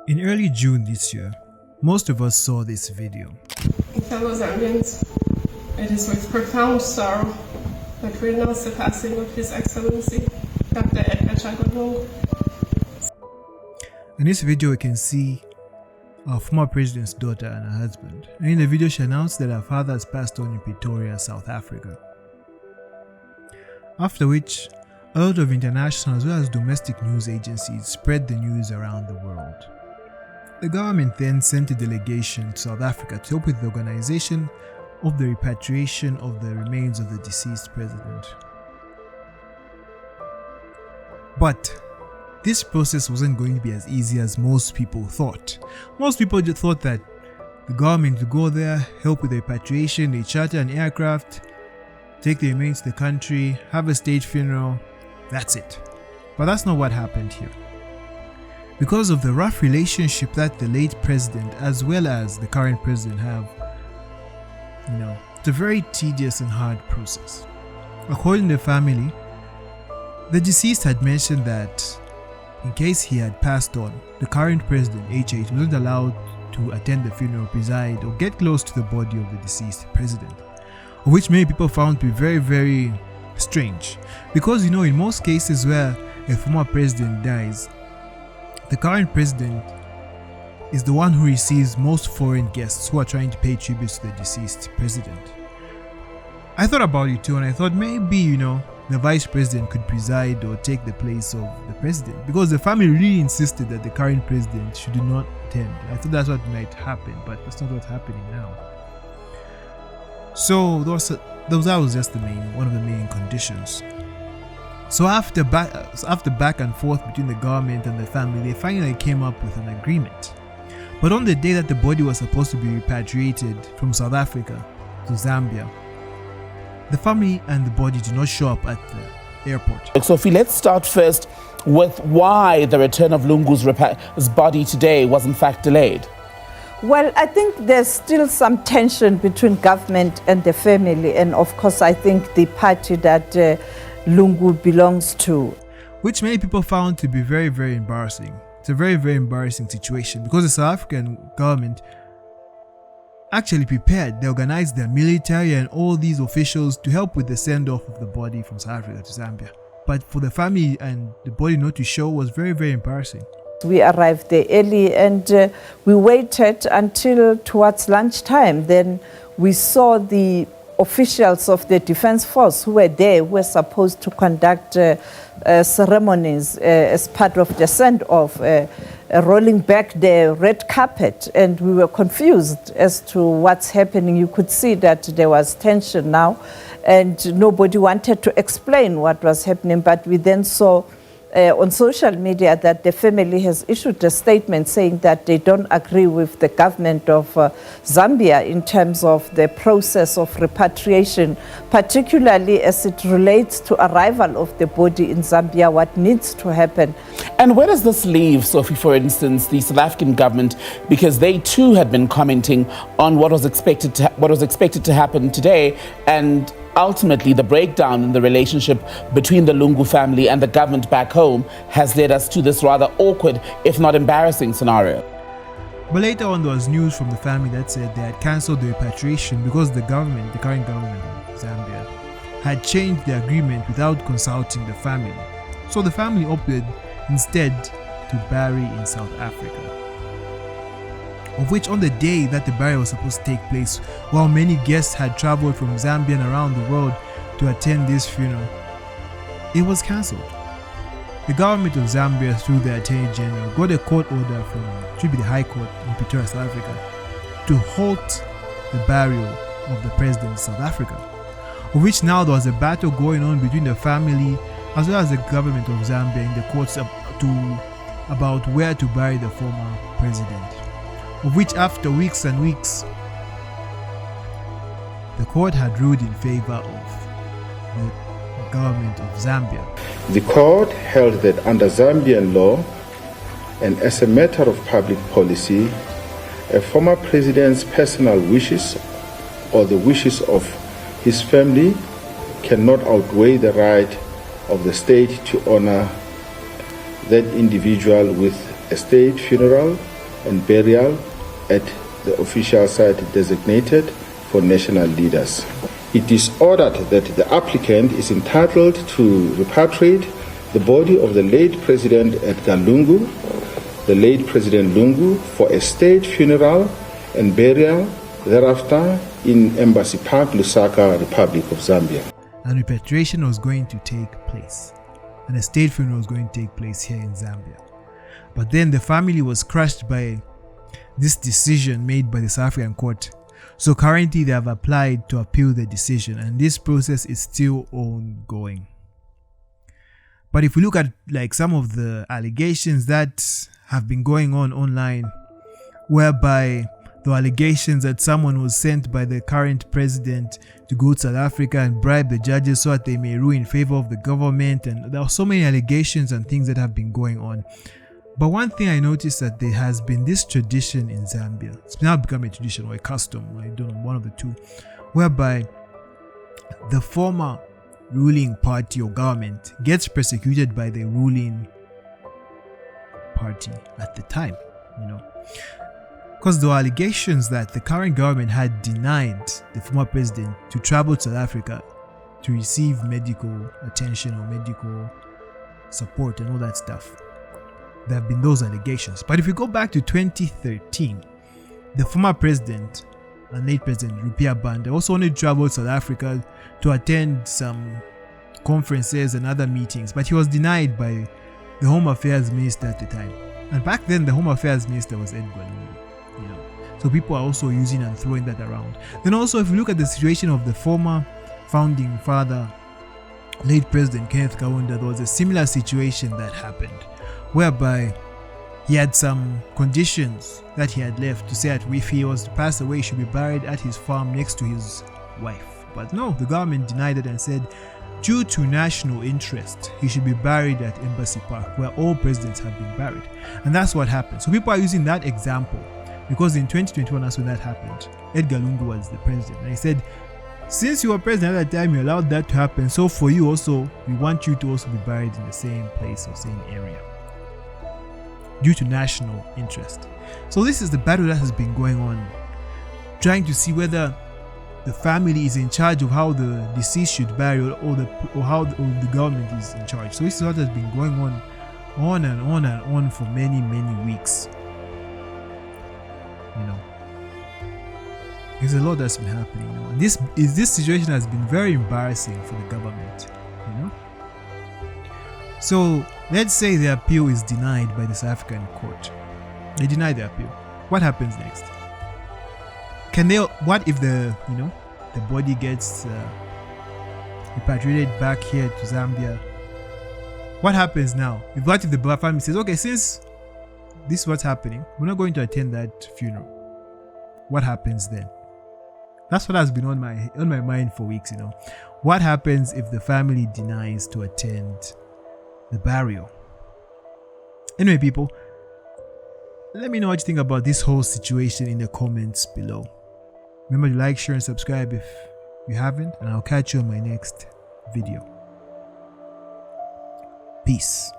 In early June this year, most of us saw this video. Fellow Zambians, it is with profound sorrow that we announce the passing of His Excellency, Dr. Edgar Chagabong. In this video, we can see our former president's daughter and her husband. And in the video, she announced that her father has passed on in Pretoria, South Africa. After which, a lot of international as well as domestic news agencies spread the news around the world. The government then sent a delegation to South Africa to help with the organization of the repatriation of the remains of the deceased president. But this process wasn't going to be as easy as most people thought. Most people just thought that the government would go there, help with the repatriation, they charter an aircraft, take the remains to the country, have a state funeral, that's it. But that's not what happened here. Because of the rough relationship that the late president as well as the current president have, it's a very tedious and hard process. According to the family, the deceased had mentioned that in case he had passed on, the current president, HH, wasn't allowed to attend the funeral, preside, or get close to the body of the deceased president, which many people found to be very, very strange. Because in most cases where a former president dies, the current president is the one who receives most foreign guests who are trying to pay tribute to the deceased president. I thought about it too, and I thought maybe, the vice president could preside or take the place of the president, because the family really insisted that the current president should not attend. I thought that's what might happen, but that's not what's happening now. So that was just one of the main conditions. So after back and forth between the government and the family, they finally came up with an agreement. But on the day that the body was supposed to be repatriated from South Africa to Zambia, the family and the body did not show up at the airport. Sophie, let's start first with why the return of Lungu's body today was in fact delayed. Well, I think there's still some tension between government and the family, and of course I think the party that Lungu belongs to. Which many people found to be very, very embarrassing. It's a very, very embarrassing situation because the South African government actually prepared. They organized their military and all these officials to help with the send-off of the body from South Africa to Zambia. But for the family and the body not to show was very, very embarrassing. We arrived there early and we waited until towards lunchtime. Then we saw the officials of the Defense Force who were there, who were supposed to conduct ceremonies as part of the send-off, rolling back the red carpet, and we were confused as to what's happening. You could see that there was tension now, and nobody wanted to explain what was happening, but we then saw on social media that the family has issued a statement saying that they don't agree with the government of Zambia in terms of the process of repatriation, particularly as it relates to arrival of the body in Zambia, what needs to happen. And where does this leave, Sophie, for instance, the South African government, because they too had been commenting on what was expected to happen today, and ultimately, the breakdown in the relationship between the Lungu family and the government back home has led us to this rather awkward, if not embarrassing, scenario. But later on, there was news from the family that said they had cancelled the repatriation because the current government of Zambia, had changed the agreement without consulting the family. So the family opted instead to bury in South Africa. Of which on the day that the burial was supposed to take place, while many guests had traveled from Zambia and around the world to attend this funeral, it was cancelled. The government of Zambia, through the Attorney General, got a court order from the High Court in Pretoria, South Africa, to halt the burial of the president of South Africa. Of which now there was a battle going on between the family as well as the government of Zambia in the courts about where to bury the former president. Of which after weeks and weeks, the court had ruled in favor of the government of Zambia. The court held that under Zambian law, and as a matter of public policy, a former president's personal wishes or the wishes of his family cannot outweigh the right of the state to honor that individual with a state funeral and burial at the official site designated for national leaders. It is ordered that the applicant is entitled to repatriate the body of the late President Edgar Lungu, the late President Lungu, for a state funeral and burial thereafter in Embassy Park, Lusaka, Republic of Zambia. And repatriation was going to take place, and a state funeral was going to take place here in Zambia. But then the family was crushed by this decision made by the South African court. So currently they have applied to appeal the decision, and this process is still ongoing. But if we look at like some of the allegations that have been going on online, whereby the allegations that someone was sent by the current president to go to South Africa and bribe the judges so that they may rule in favor of the government, and there are so many allegations and things that have been going on. But one thing I noticed that there has been this tradition in Zambia. It's now become a tradition or a custom, I don't know, one of the two, whereby the former ruling party or government gets persecuted by the ruling party at the time, because there were allegations that the current government had denied the former president to travel to South Africa to receive medical attention or medical support and all that stuff. There have been those allegations. But if we go back to 2013, the former president and late president Rupiah Banda also wanted to travel to South Africa to attend some conferences and other meetings, but he was denied by the Home Affairs Minister at the time. And back then the Home Affairs Minister was Edgar Lungu, So people are also using and throwing that around. Then also if you look at the situation of the former founding father, late President Kenneth Kaunda, there was a similar situation that happened, whereby he had some conditions that he had left to say that if he was to pass away, he should be buried at his farm next to his wife. But no, the government denied it and said, due to national interest, he should be buried at Embassy Park, where all presidents have been buried. And that's what happened. So people are using that example because in 2021, that's when that happened. Edgar Lungu was the president. And he said, since you were president at that time, you allowed that to happen. So for you also, we want you to also be buried in the same place or same area, due to national interest. So this is the battle that has been going on, trying to see whether the family is in charge of how the deceased should bury, or how the government is in charge. So this is what has been going on and on and on for many weeks. There's a lot that's been happening. And this situation has been very embarrassing for the government. So let's say the appeal is denied by the South African court. They deny the appeal. What happens next? What if the body gets repatriated back here to Zambia? What happens now? What if the family says, okay, since this is what's happening, we're not going to attend that funeral? What happens then? That's what has been on my mind for weeks. What happens if the family denies to attend the burial? Anyway, people, let me know what you think about this whole situation in the comments below. Remember to like, share, and subscribe if you haven't, and I'll catch you on my next video. Peace.